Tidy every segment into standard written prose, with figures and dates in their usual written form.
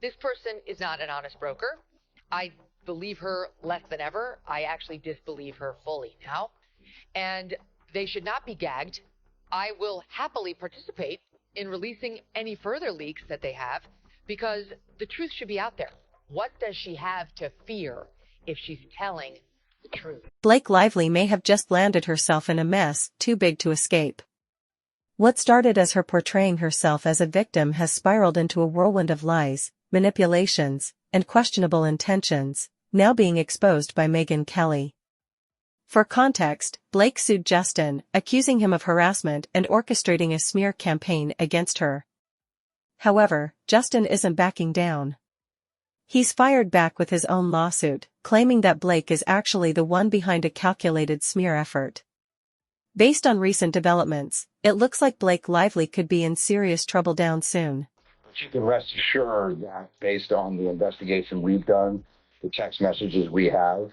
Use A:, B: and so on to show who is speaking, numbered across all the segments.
A: This person is not an honest broker. I believe her less than ever. I actually disbelieve her fully now. And they should not be gagged. I will happily participate in releasing any further leaks that they have because the truth should be out there. What does she have to fear if she's telling the truth?
B: Blake Lively may have just landed herself in a mess too big to escape. What started as her portraying herself as a victim has spiraled into a whirlwind of lies, manipulations, and questionable intentions, now being exposed by Megyn Kelly. For context, Blake sued Justin, accusing him of harassment and orchestrating a smear campaign against her. However, Justin isn't backing down. He's fired back with his own lawsuit, claiming that Blake is actually the one behind a calculated smear effort. Based on recent developments, it looks like Blake Lively could be in serious trouble down soon.
C: But you can rest assured that based on the investigation we've done, the text messages we have,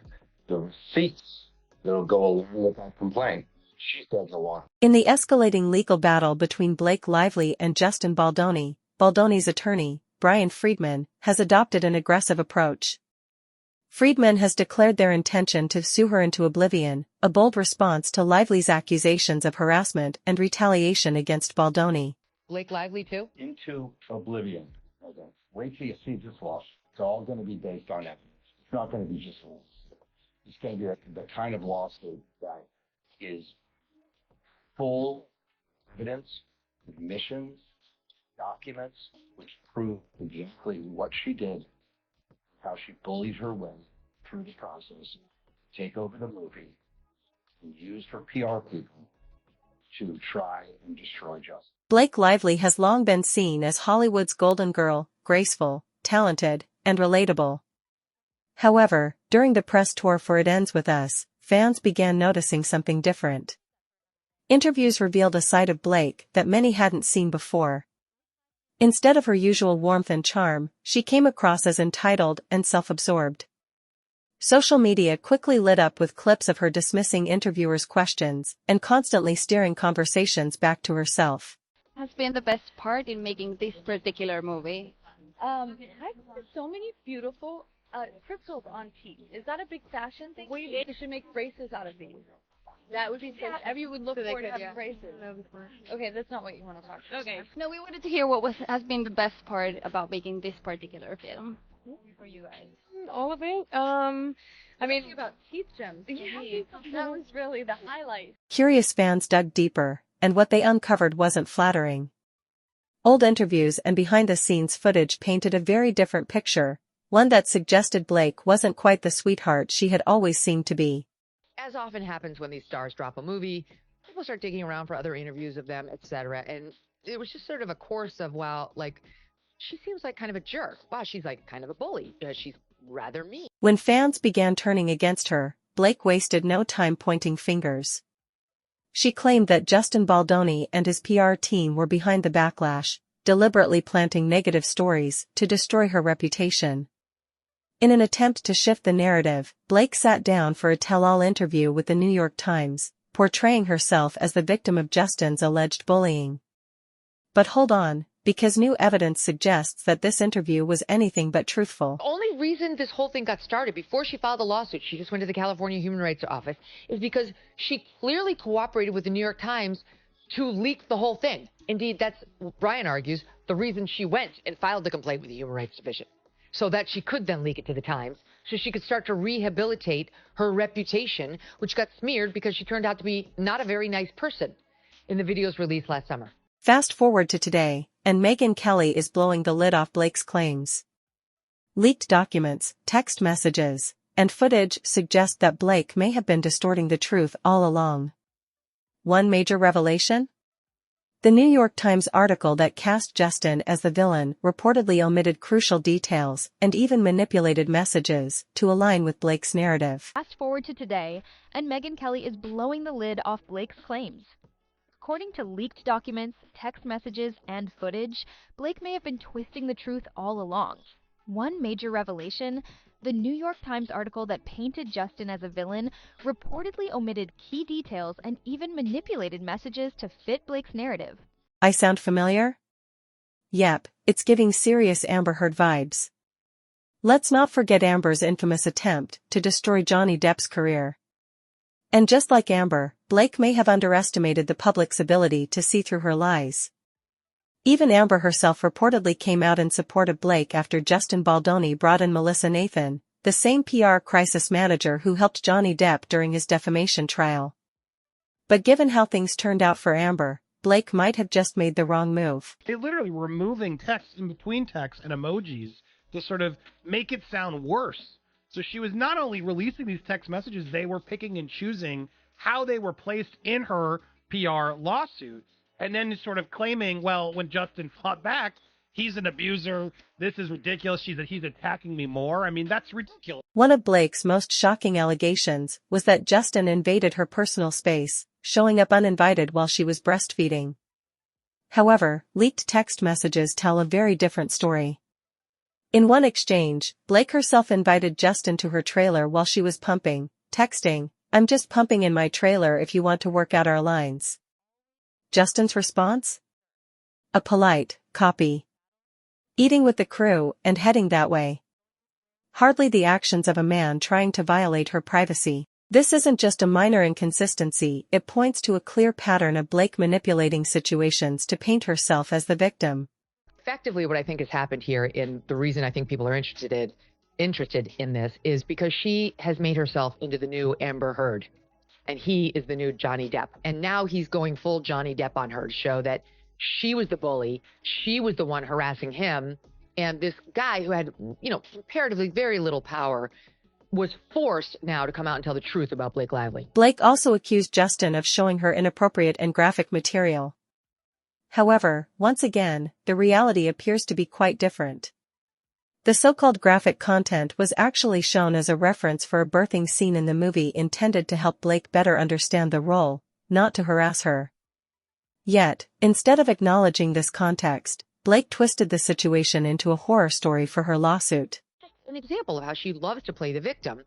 C: the receipts that'll go along with that complaint, she says a lot.
B: In the escalating legal battle between Blake Lively and Justin Baldoni, Baldoni's attorney, Brian Friedman, has adopted an aggressive approach. Friedman has declared their intention to sue her into oblivion, a bold response to Lively's accusations of harassment and retaliation against Baldoni.
A: Blake Lively too?
C: Into oblivion. Okay. Wait till you see this lawsuit. It's all going to be based on evidence. It's not going to be just rules. It's going to be the kind of lawsuit that is full evidence, admissions, documents, which prove exactly what she did, how she bullied her way through the process, take over the movie, and used her PR people to try and destroy justice.
B: Blake Lively has long been seen as Hollywood's golden girl, graceful, talented, and relatable. However, during the press tour for It Ends With Us, fans began noticing something different. Interviews revealed a side of Blake that many hadn't seen before. Instead of her usual warmth and charm, she came across as entitled and self-absorbed. Social media quickly lit up with clips of her dismissing interviewers' questions and constantly steering conversations back to herself.
D: Has been the best part in making this particular movie?
E: I see so many beautiful crystals on teeth. Is that a big fashion thing? We should make braces out of these. That would be so. Everyone would look forward to having braces. Okay, that's not what you want to talk about.
D: Okay. No, we wanted to hear what has been the best part about making this particular film.
E: For you guys.
F: All of it. I mean,
E: about teeth gems. Yeah, that was really the highlight.
B: Curious fans dug deeper, and what they uncovered wasn't flattering. Old interviews and behind-the-scenes footage painted a very different picture, one that suggested Blake wasn't quite the sweetheart she had always seemed to be.
A: As often happens when these stars drop a movie, people start digging around for other interviews of them, etc. And it was just sort of a course of, wow, like, she seems like kind of a jerk. Wow, she's like kind of a bully. She's rather mean.
B: When fans began turning against her, Blake wasted no time pointing fingers. She claimed that Justin Baldoni and his PR team were behind the backlash, deliberately planting negative stories to destroy her reputation. In an attempt to shift the narrative, Blake sat down for a tell-all interview with the New York Times, portraying herself as the victim of Justin's alleged bullying. But hold on, because new evidence suggests that this interview was anything but truthful.
A: The only reason this whole thing got started, before she filed the lawsuit, she just went to the California Human Rights Office, is because she clearly cooperated with the New York Times to leak the whole thing. Indeed, that's, Brian argues, the reason she went and filed the complaint with the Human Rights Division, so that she could then leak it to the Times, so she could start to rehabilitate her reputation, which got smeared because she turned out to be not a very nice person in the videos released last summer.
B: Fast forward to today, and Megyn Kelly is blowing the lid off Blake's claims. Leaked documents, text messages, and footage suggest that Blake may have been distorting the truth all along. One major revelation? The New York Times article that cast Justin as the villain reportedly omitted crucial details and even manipulated messages to align with Blake's narrative.
G: Fast forward to today, and Megyn Kelly is blowing the lid off Blake's claims. According to leaked documents, text messages, and footage, Blake may have been twisting the truth all along. One major revelation: the New York Times article that painted Justin as a villain reportedly omitted key details and even manipulated messages to fit Blake's narrative.
B: I sound familiar? Yep, it's giving serious Amber Heard vibes. Let's not forget Amber's infamous attempt to destroy Johnny Depp's career. And just like Amber, Blake may have underestimated the public's ability to see through her lies. Even Amber herself reportedly came out in support of Blake after Justin Baldoni brought in Melissa Nathan, the same PR crisis manager who helped Johnny Depp during his defamation trial. But given how things turned out for Amber, Blake might have just made the wrong move.
H: They literally were removing text in between text and emojis to sort of make it sound worse. So she was not only releasing these text messages, they were picking and choosing how they were placed in her PR lawsuit. And then sort of claiming, well, when Justin fought back, he's an abuser, this is ridiculous, he's attacking me more. I mean, that's ridiculous.
B: One of Blake's most shocking allegations was that Justin invaded her personal space, showing up uninvited while she was breastfeeding. However, leaked text messages tell a very different story. In one exchange, Blake herself invited Justin to her trailer while she was pumping, texting, "I'm just pumping in my trailer if you want to work out our lines." Justin's response? A polite, copy. Eating with the crew and heading that way. Hardly the actions of a man trying to violate her privacy. This isn't just a minor inconsistency, it points to a clear pattern of Blake manipulating situations to paint herself as the victim.
A: Effectively, what I think has happened here, and the reason I think people are interested in this, is because she has made herself into the new Amber Heard. And he is the new Johnny Depp. And now he's going full Johnny Depp on her to show that she was the bully. She was the one harassing him. And this guy who had, comparatively very little power was forced now to come out and tell the truth about Blake Lively.
B: Blake also accused Justin of showing her inappropriate and graphic material. However, once again, the reality appears to be quite different. The so-called graphic content was actually shown as a reference for a birthing scene in the movie intended to help Blake better understand the role, not to harass her. Yet, instead of acknowledging this context, Blake twisted the situation into a horror story for her lawsuit.
A: An example of how she loves to play the victim.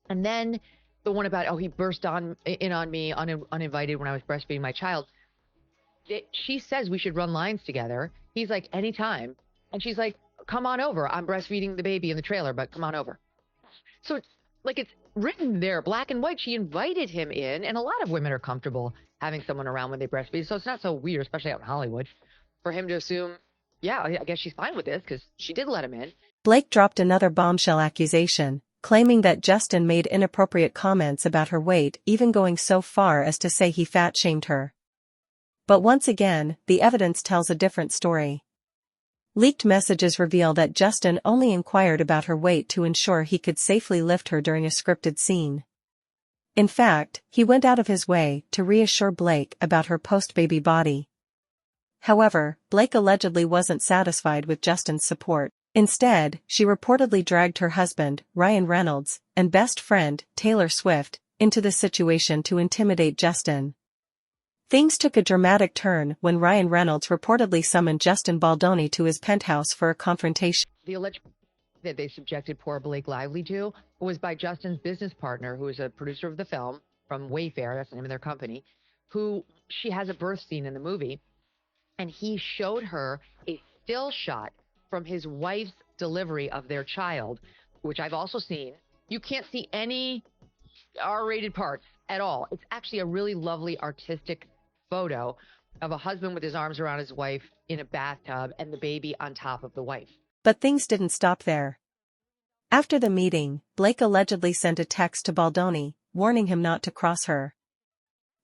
A: And then the one about, he burst in on me uninvited when I was breastfeeding my child. She says we should run lines together. He's like, anytime. And she's like, come on over. I'm breastfeeding the baby in the trailer, but come on over. So it's written there, black and white. She invited him in, and a lot of women are comfortable having someone around when they breastfeed. So it's not so weird, especially out in Hollywood, for him to assume, yeah, I guess she's fine with this because she did let him in.
B: Blake dropped another bombshell accusation, claiming that Justin made inappropriate comments about her weight, even going so far as to say he fat-shamed her. But once again, the evidence tells a different story. Leaked messages reveal that Justin only inquired about her weight to ensure he could safely lift her during a scripted scene. In fact, he went out of his way to reassure Blake about her post-baby body. However, Blake allegedly wasn't satisfied with Justin's support. Instead, she reportedly dragged her husband, Ryan Reynolds, and best friend, Taylor Swift, into the situation to intimidate Justin. Things took a dramatic turn when Ryan Reynolds reportedly summoned Justin Baldoni to his penthouse for a confrontation.
A: The alleged that they subjected poor Blake Lively to was by Justin's business partner, who is a producer of the film from Wayfair, that's the name of their company, who she has a birth scene in the movie, and he showed her a still shot from his wife's delivery of their child, which I've also seen. You can't see any R-rated parts at all. It's actually a really lovely artistic photo of a husband with his arms around his wife in a bathtub and the baby on top of the wife.
B: But things didn't stop there. After the meeting, Blake allegedly sent a text to Baldoni, warning him not to cross her.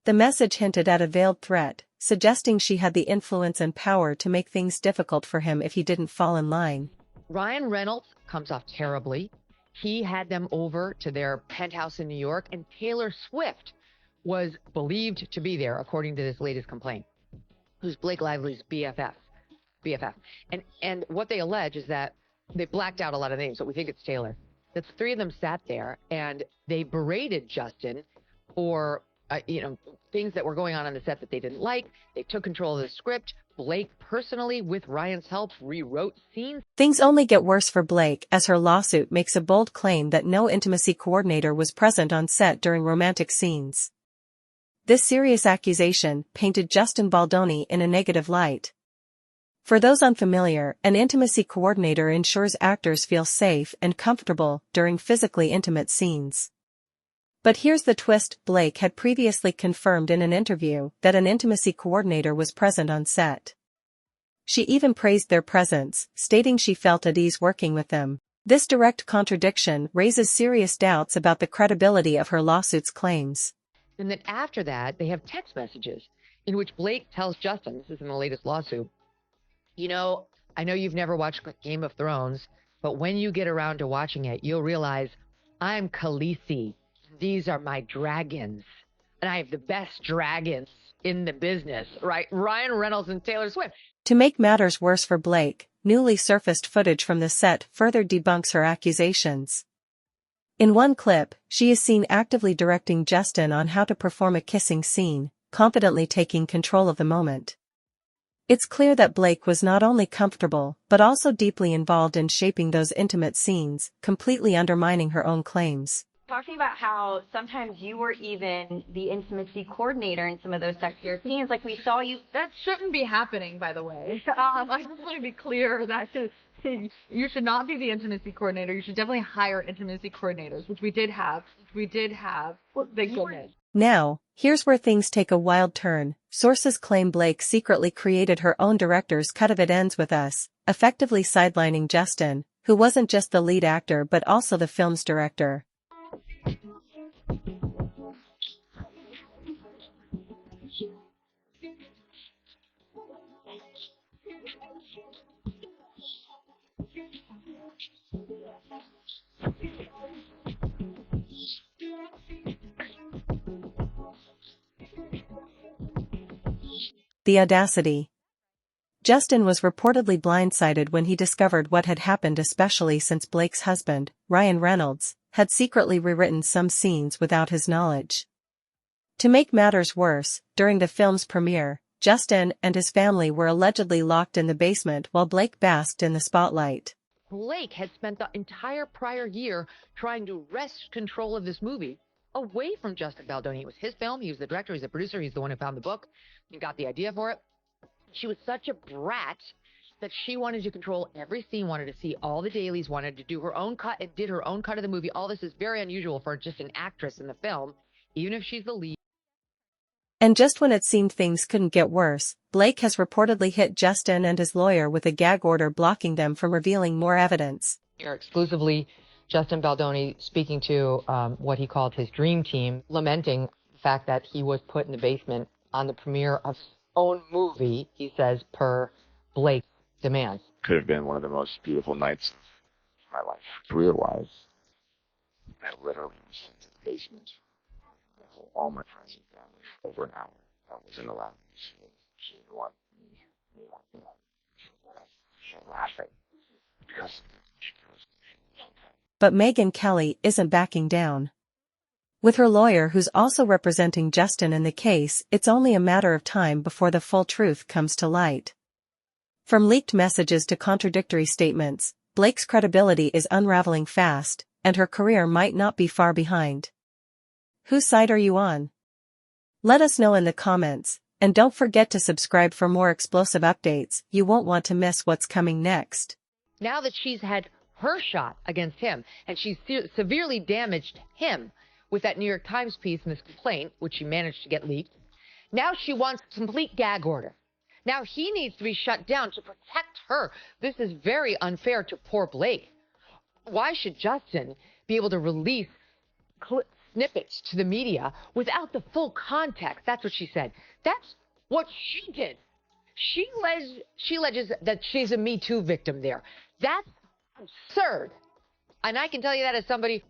B: The message hinted at a veiled threat, suggesting she had the influence and power to make things difficult for him if he didn't fall in line.
A: Ryan Reynolds comes off terribly. He had them over to their penthouse in New York, and Taylor Swift was believed to be there, according to this latest complaint, who's Blake Lively's BFF. And what they allege is that they blacked out a lot of names, but we think it's Taylor. The three of them sat there, and they berated Justin for things that were going on the set that they didn't like. They took control of the script. Blake personally, with Ryan's help, rewrote scenes.
B: Things only get worse for Blake as her lawsuit makes a bold claim that no intimacy coordinator was present on set during romantic scenes. This serious accusation painted Justin Baldoni in a negative light. For those unfamiliar, an intimacy coordinator ensures actors feel safe and comfortable during physically intimate scenes. But here's the twist: Blake had previously confirmed in an interview that an intimacy coordinator was present on set. She even praised their presence, stating she felt at ease working with them. This direct contradiction raises serious doubts about the credibility of her lawsuit's claims.
A: And then after that, they have text messages in which Blake tells Justin, this is in the latest lawsuit, you know, I know you've never watched Game of Thrones, but when you get around to watching it, you'll realize I'm Khaleesi. These are my dragons. And I have the best dragons in the business, right? Ryan Reynolds and Taylor Swift.
B: To make matters worse for Blake, newly surfaced footage from the set further debunks her accusations. In one clip, she is seen actively directing Justin on how to perform a kissing scene, confidently taking control of the moment. It's clear that Blake was not only comfortable, but also deeply involved in shaping those intimate scenes, completely undermining her own claims.
I: Talking about how sometimes you were even the intimacy coordinator in some of those sexier scenes, like we saw you.
E: That shouldn't be happening, by the way. I just want to be clear that you should not be the intimacy coordinator. You should definitely hire intimacy coordinators, which we did have. Thank goodness.
B: Now, here's where things take a wild turn. Sources claim Blake secretly created her own director's cut of It Ends With Us, effectively sidelining Justin, who wasn't just the lead actor but also the film's director. The audacity. Justin was reportedly blindsided when he discovered what had happened, especially since Blake's husband, Ryan Reynolds, had secretly rewritten some scenes without his knowledge. To make matters worse, during the film's premiere, Justin and his family were allegedly locked in the basement while Blake basked in the spotlight.
A: Blake had spent the entire prior year trying to wrest control of this movie away from Justin Baldoni. It was his film. He was the director. He's the producer. He's the one who found the book and got the idea for it. She was such a brat that she wanted to control every scene, wanted to see all the dailies, wanted to do her own cut, and did her own cut of the movie. All this is very unusual for just an actress in the film, even if she's the lead.
B: And just when it seemed things couldn't get worse, Blake has reportedly hit Justin and his lawyer with a gag order blocking them from revealing more evidence.
A: Here exclusively Justin Baldoni speaking to what he called his dream team, lamenting the fact that he was put in the basement on the premiere of his own movie, he says, per Blake's demands.
J: Could have been one of the most beautiful nights of my life. Career-wise, I literally was sent to the basement. All my friends and family for over an hour. I wasn't allowed to see it. She didn't want me. She was laughing because she was.
B: But Megyn Kelly isn't backing down. With her lawyer who's also representing Justin in the case, it's only a matter of time before the full truth comes to light. From leaked messages to contradictory statements, Blake's credibility is unraveling fast, and her career might not be far behind. Whose side are you on? Let us know in the comments, and don't forget to subscribe for more explosive updates. You won't want to miss what's coming next.
A: Now that she's had her shot against him, and she's severely damaged him with that New York Times piece and this complaint, which she managed to get leaked, now she wants a complete gag order. Now he needs to be shut down to protect her. This is very unfair to poor Blake. Why should Justin be able to release snippets to the media without the full context? That's what she said. That's what she did. She alleges that she's a Me Too victim there. That's absurd. And I can tell you that as somebody